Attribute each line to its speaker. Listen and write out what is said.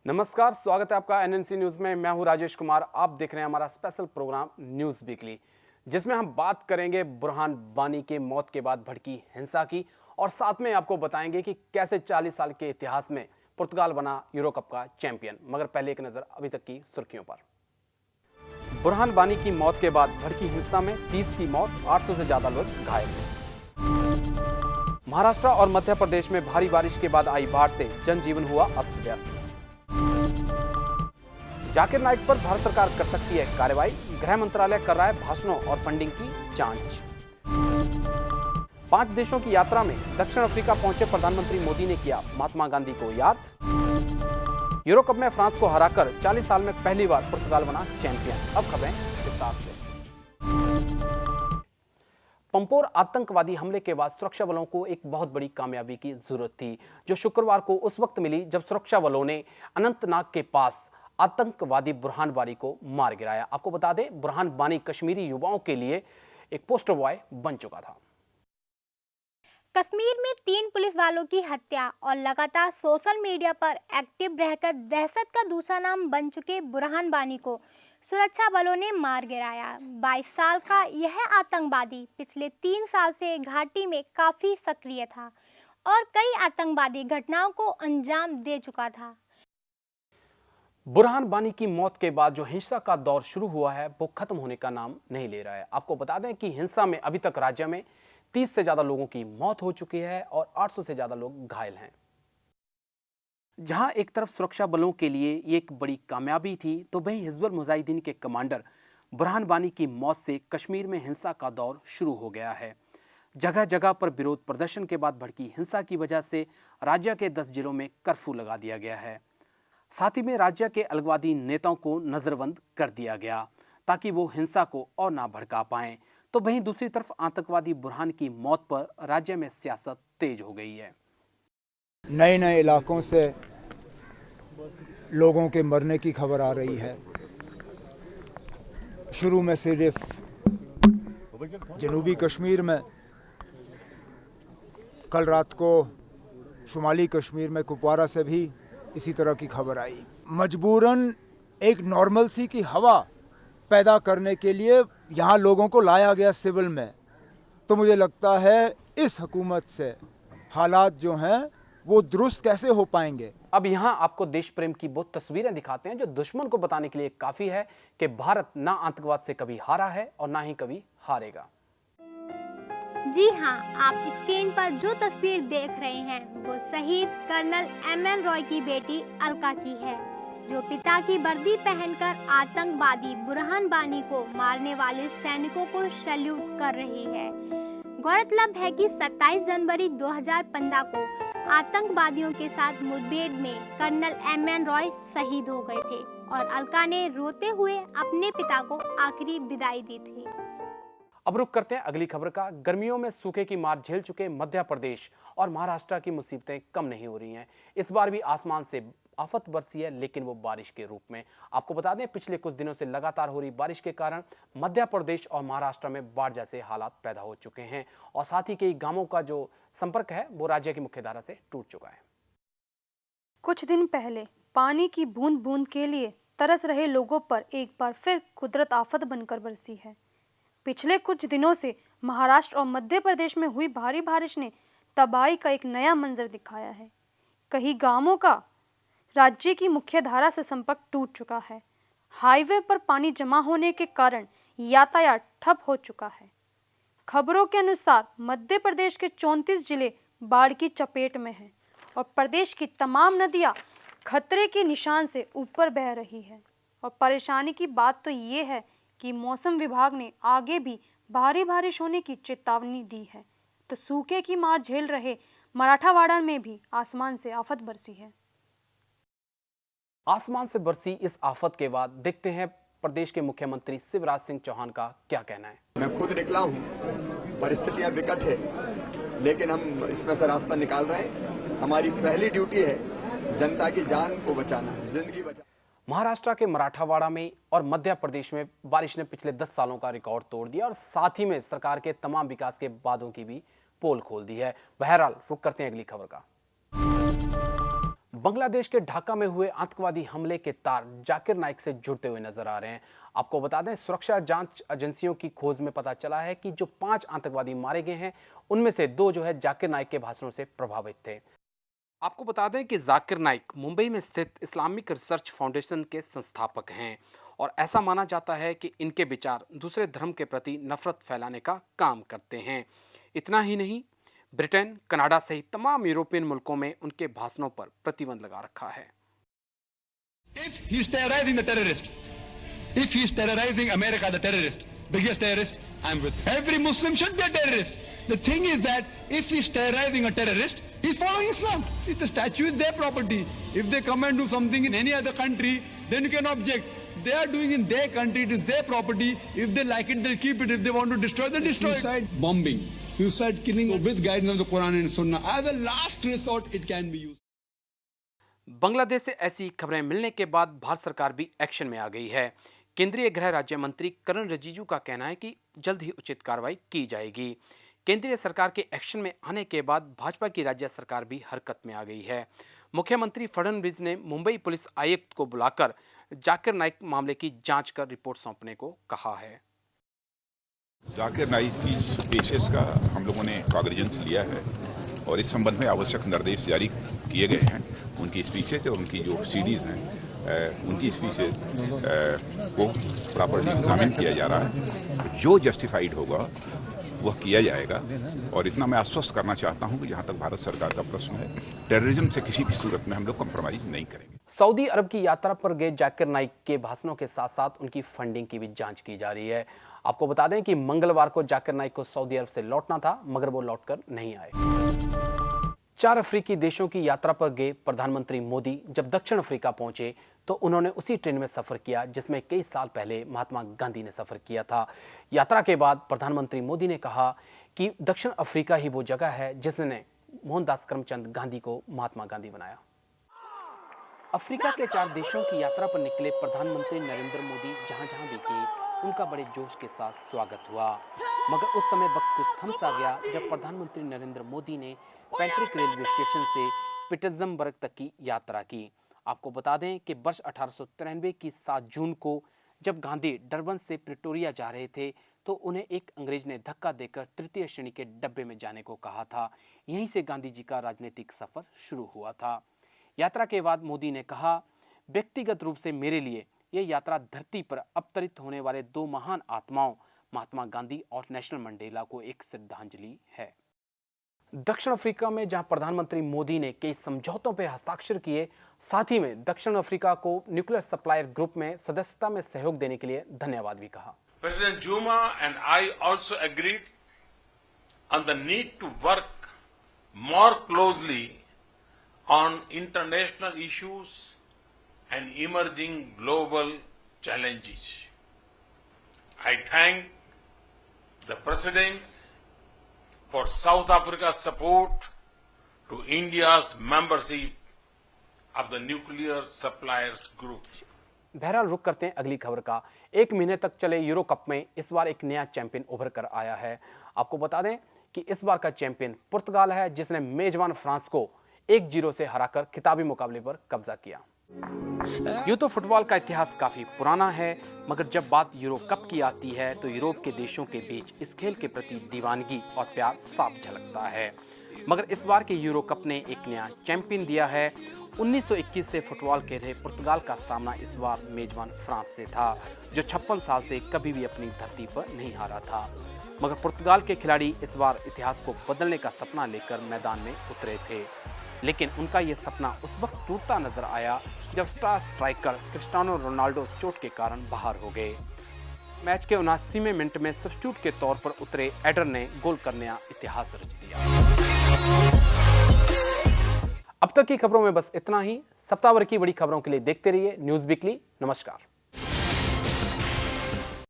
Speaker 1: नमस्कार, स्वागत है आपका एनएनसी न्यूज में। मैं हूं राजेश कुमार। आप देख रहे हैं हमारा स्पेशल प्रोग्राम न्यूज वीकली, जिसमें हम बात करेंगे बुरहान वानी के मौत के बाद भड़की हिंसा की और साथ में आपको बताएंगे कि कैसे 40 साल के इतिहास में पुर्तगाल बना यूरो कप का चैंपियन। मगर पहले एक नजर अभी तक की सुर्खियों पर। बुरहान वानी की मौत के बाद भड़की हिंसा में 30 की मौत, 800 से ज्यादा लोग घायल। महाराष्ट्र और मध्य प्रदेश में भारी बारिश के बाद आई बाढ़ से जनजीवन हुआ अस्त व्यस्त। जाकिर नाइक पर भारत सरकार कर सकती है कार्रवाई, गृह मंत्रालय कर रहा है भाषणों और फंडिंग की जांच। 5 देशों की यात्रा में दक्षिण अफ्रीका पहुंचे प्रधानमंत्री मोदी ने किया महात्मा गांधी को याद। यूरो कप में फ्रांस को हराकर 40 साल में पहली बार पुर्तगाल बना चैंपियन। अब खबरें विस्तार से। पंपोर आतंकवादी हमले के बाद सुरक्षा बलों को एक बहुत बड़ी कामयाबी की जरूरत थी, जो शुक्रवार को उस वक्त मिली जब सुरक्षा बलों ने अनंतनाग के पास आतंकवादी बुरहान वानी को मार गिराया। आपको बता दें, बुरहान वानी कश्मीरी युवाओं के लिए एक पोस्टर बॉय बन चुका था।
Speaker 2: कश्मीर में 3 पुलिस वालों की हत्या और लगातार सोशल मीडिया पर एक्टिव रहकर दहशत का दूसरा नाम बन चुके बुरहान वानी को सुरक्षा बलों ने मार गिराया। 22 साल का यह आतंकवादी पिछले 3 साल से घाटी में काफी सक्रिय था और कई आतंकवादी घटनाओं को अंजाम दे चुका था।
Speaker 1: बुरहान वानी की मौत के बाद जो हिंसा का दौर शुरू हुआ है वो खत्म होने का नाम नहीं ले रहा है। आपको बता दें कि हिंसा में अभी तक राज्य में 30 से ज्यादा लोगों की मौत हो चुकी है और 800 से ज्यादा लोग घायल हैं। जहां एक तरफ सुरक्षा बलों के लिए ये एक बड़ी कामयाबी थी, तो वहीं हिजबुल मुजाहिदीन के कमांडर बुरहान वानी की मौत से कश्मीर में हिंसा का दौर शुरू हो गया है। जगह जगह पर विरोध प्रदर्शन के बाद भड़की हिंसा की वजह से राज्य के 10 जिलों में कर्फ्यू लगा दिया गया है। साथ ही में राज्य के अलगाववादी नेताओं को नजरबंद कर दिया गया ताकि वो हिंसा को और ना भड़का पाएं। तो वहीं दूसरी तरफ आतंकवादी बुरहान की मौत पर राज्य में सियासत तेज हो गई है।
Speaker 3: नए नए इलाकों से लोगों के मरने की खबर आ रही है। शुरू में सिर्फ जनूबी कश्मीर में, कल रात को शुमाली कश्मीर में कुपवारा से भी इसी तरह की खबर आई। मजबूरन एक नॉर्मलसी की हवा पैदा करने के लिए यहां लोगों को लाया गया सिविल में। तो मुझे लगता है इस हुकूमत से हालात जो हैं वो दुरुस्त कैसे हो पाएंगे।
Speaker 1: अब यहां आपको देश प्रेम की वो तस्वीरें दिखाते हैं जो दुश्मन को बताने के लिए काफी है कि भारत ना आतंकवाद से कभी हारा है और ना ही कभी हारेगा।
Speaker 2: जी हाँ, आप स्क्रीन पर जो तस्वीर देख रहे हैं वो शहीद कर्नल एमएन रॉय की बेटी अलका की है, जो पिता की वर्दी पहनकर आतंकवादी बुरहान वानी को मारने वाले सैनिकों को सैल्यूट कर रही है। गौरतलब है कि 27 जनवरी 2015 को आतंकवादियों के साथ मुठभेड़ में कर्नल एमएन रॉय शहीद हो गए थे और अलका ने रोते हुए अपने पिता को आखिरी विदाई दी थी।
Speaker 1: अब रुक करते हैं अगली खबर का। गर्मियों में सूखे की मार झेल चुके मध्य प्रदेश और महाराष्ट्र की मुसीबतें कम नहीं हो रही हैं। इस बार भी आसमान से आफत बरसी है, लेकिन वो बारिश के रूप में। आपको बता दें, पिछले कुछ दिनों से लगातार हो रही बारिश के कारण मध्य प्रदेश और महाराष्ट्र में बाढ़ जैसे हालात पैदा हो चुके हैं और साथ ही कई गांवों का जो संपर्क है वो राज्य की मुख्य धारा से टूट चुका है।
Speaker 4: कुछ दिन पहले पानी की बूंद बूंद के लिए तरस रहे लोगों पर एक बार फिर कुदरत आफत बनकर बरसी है। पिछले कुछ दिनों से महाराष्ट्र और मध्य प्रदेश में हुई भारी बारिश ने तबाही का एक नया मंजर दिखाया है। कई गांवों का राज्य की मुख्य धारा से संपर्क टूट चुका है। हाईवे पर पानी जमा होने के कारण यातायात ठप हो चुका है। खबरों के अनुसार मध्य प्रदेश के 34 जिले बाढ़ की चपेट में हैं और प्रदेश की तमाम नदियां खतरे के निशान से ऊपर बह रही है। और परेशानी की बात तो ये है कि मौसम विभाग ने आगे भी भारी बारिश होने की चेतावनी दी है। तो सूखे की मार झेल रहे मराठावाड़ा में भी आसमान से आफत बरसी है।
Speaker 1: आसमान से बरसी इस आफत के बाद देखते हैं प्रदेश के मुख्यमंत्री शिवराज सिंह चौहान का क्या कहना है।
Speaker 5: मैं खुद निकला हूँ, परिस्थितियां विकट है, लेकिन हम इसमें से रास्ता निकाल रहे हैं। हमारी पहली ड्यूटी है जनता की जान को बचाना, जिंदगी बचाना।
Speaker 1: महाराष्ट्र के मराठावाड़ा में और मध्य प्रदेश में बारिश ने पिछले 10 सालों का रिकॉर्ड तोड़ दिया और साथ ही में सरकार के तमाम विकास के वादों की भी पोल खोल दी है। बहरहाल रुक करते हैं अगली खबर का। बांग्लादेश के ढाका में हुए आतंकवादी हमले के तार जाकिर नाइक से जुड़ते हुए नजर आ रहे हैं। आपको बता दें, सुरक्षा जांच एजेंसियों की खोज में पता चला है कि जो 5 आतंकवादी मारे गए हैं उनमें से 2 जो है जाकिर नाइक के भाषणों से प्रभावित थे। आपको बता दें कि जाकिर नाइक मुंबई में स्थित इस्लामिक रिसर्च फाउंडेशन के संस्थापक हैं और ऐसा माना जाता है कि इनके विचार दूसरे धर्म के प्रति नफरत फैलाने का काम करते हैं। इतना ही नहीं, ब्रिटेन, कनाडा सहित तमाम यूरोपियन मुल्कों में उनके भाषणों पर प्रतिबंध लगा रखा है।
Speaker 6: If he is terrorizing the terrorist, if he is terrorizing America, the terrorist, biggest terrorist, I'm with him. Every Muslim should be a terrorist. The thing is that if he is terrorizing a terrorist, he is following Islam.
Speaker 7: If the statue is their property, if they come and do something in any other country, then you can object. They are doing in their country, it is their property. If they like it, they'll keep it. If they want to destroy, they'll destroy it.
Speaker 8: Suicide bombing, suicide killing with guidance of the Quran and Sunnah. As a last resort, it can be used.
Speaker 1: Bangladesh से ऐसी खबरें मिलने के बाद भारत सरकार भी action में आ गई है। केंद्रीय गृह राज्य मंत्री किरण रिजिजू का कहना है कि जल्द ही उचित कार्रवाई की जाएगी। केंद्रीय सरकार के एक्शन में आने के बाद भाजपा की राज्य सरकार भी हरकत में आ गई है। मुख्यमंत्री फडणवीस ने मुंबई पुलिस आयुक्त को बुलाकर जाकिर नाइक मामले की जांच कर रिपोर्ट सौंपने को कहा है।
Speaker 9: जाकिर नाइक की केसेस का हम लोगों ने कॉग्निजेंस लिया है और इस संबंध में आवश्यक निर्देश जारी किए गए हैं। उनकी स्पीचेज और उनकी जो सीडीज हैं उनकी स्पीचेज को प्रॉपर्ली एग्जामिन किया जा रहा है। जो जस्टिफाइड होगा वह किया जाएगा और इतना मैं आश्वस्त करना चाहता हूं कि जहां तक भारत सरकार का प्रश्न है, टेररिज्म से किसी भी सूरत में हम लोग कॉम्प्रोमाइज नहीं करेंगे।
Speaker 1: सऊदी अरब की यात्रा पर गए जाकिर नाइक के भाषणों के साथ साथ उनकी फंडिंग की भी जांच की जा रही है। आपको बता दें कि मंगलवार को जाकिर नाइक को सऊदी अरब से लौटना था, मगर वो लौटकर नहीं आए। 4 अफ्रीकी देशों की यात्रा पर गए प्रधानमंत्री मोदी जब दक्षिण अफ्रीका पहुंचे तो उन्होंने उसी ट्रेन में सफर किया जिसमें कई साल पहले महात्मा गांधी ने सफर किया था। यात्रा के बाद प्रधानमंत्री मोदी ने कहा कि दक्षिण अफ्रीका ही वो जगह है जिसने मोहनदास करमचंद गांधी को महात्मा गांधी बनाया। अफ्रीका के 4 देशों की यात्रा पर निकले प्रधानमंत्री नरेंद्र मोदी जहां जहां भी गए उनका बड़े जोश के साथ स्वागत हुआ, मगर उस समय वक्त कुछ थम सा गया जब प्रधानमंत्री नरेंद्र मोदी ने पैट्रिक रेलवे स्टेशन से पीटर्सबर्ग तक की यात्रा की। आपको बता दें कि वर्ष 1893 की 7 जून को जब गांधी डरबन से प्रिटोरिया जा रहे थे तो उन्हें एक अंग्रेज ने धक्का देकर तृतीय श्रेणी के डब्बे में जाने को कहा था। यहीं से गांधी जी का राजनीतिक सफर शुरू हुआ था। यात्रा के बाद मोदी ने कहा, व्यक्तिगत रूप से मेरे लिए यह यात्रा धरती पर अवतरित होने वाले 2 महान आत्माओं महात्मा गांधी और नेल्सन मंडेला को एक श्रद्धांजलि है। दक्षिण अफ्रीका में जहां प्रधानमंत्री मोदी ने कई समझौतों पर हस्ताक्षर किए, साथ ही में दक्षिण अफ्रीका को न्यूक्लियर सप्लायर ग्रुप में सदस्यता में सहयोग देने के लिए धन्यवाद भी कहा।
Speaker 10: President Zuma and I also agreed on the need to work more closely on international issues and emerging global challenges. I thank the President for South Africa's support to India's membership of the Nuclear Suppliers Group.
Speaker 1: बहरहाल रुक करते हैं अगली खबर का। 1 महीने तक चले यूरो कप में इस बार एक नया चैंपियन उभर कर आया है। आपको बता दें कि इस बार का चैंपियन पुर्तगाल है, जिसने मेजबान फ्रांस को 1-0 से हराकर खिताबी मुकाबले पर कब्जा किया। यूं तो फुटबॉल का इतिहास काफी पुराना है, मगर जब बात यूरो कप की आती है तो यूरोप के देशों के बीच इस खेल के प्रति दीवानगी और प्यार साफ झलकता है। मगर इस बार के यूरो कप ने एक नया चैंपियन दिया है। 1921 से फुटबॉल के रहे पुर्तगाल का सामना इस बार मेजबान फ्रांस से था, जो 56 साल से कभी भी अपनी धरती पर नहीं हारा था। मगर पुर्तगाल के खिलाड़ी इस बार इतिहास को बदलने का सपना लेकर मैदान में उतरे थे, लेकिन उनका ये सपना उस वक्त टूटता नजर आया जब स्टार स्ट्राइकर क्रिस्टियानो रोनाल्डो चोट के कारण बाहर हो गए। मैच के 79वें मिनट में सब्स्टिट्यूट के तौर पर उतरे एडर ने गोल कर नया इतिहास रच दिया। अब तक की खबरों में बस इतना ही। सप्ताह भर की बड़ी खबरों के लिए देखते रहिए न्यूज़ वीकली। नमस्कार।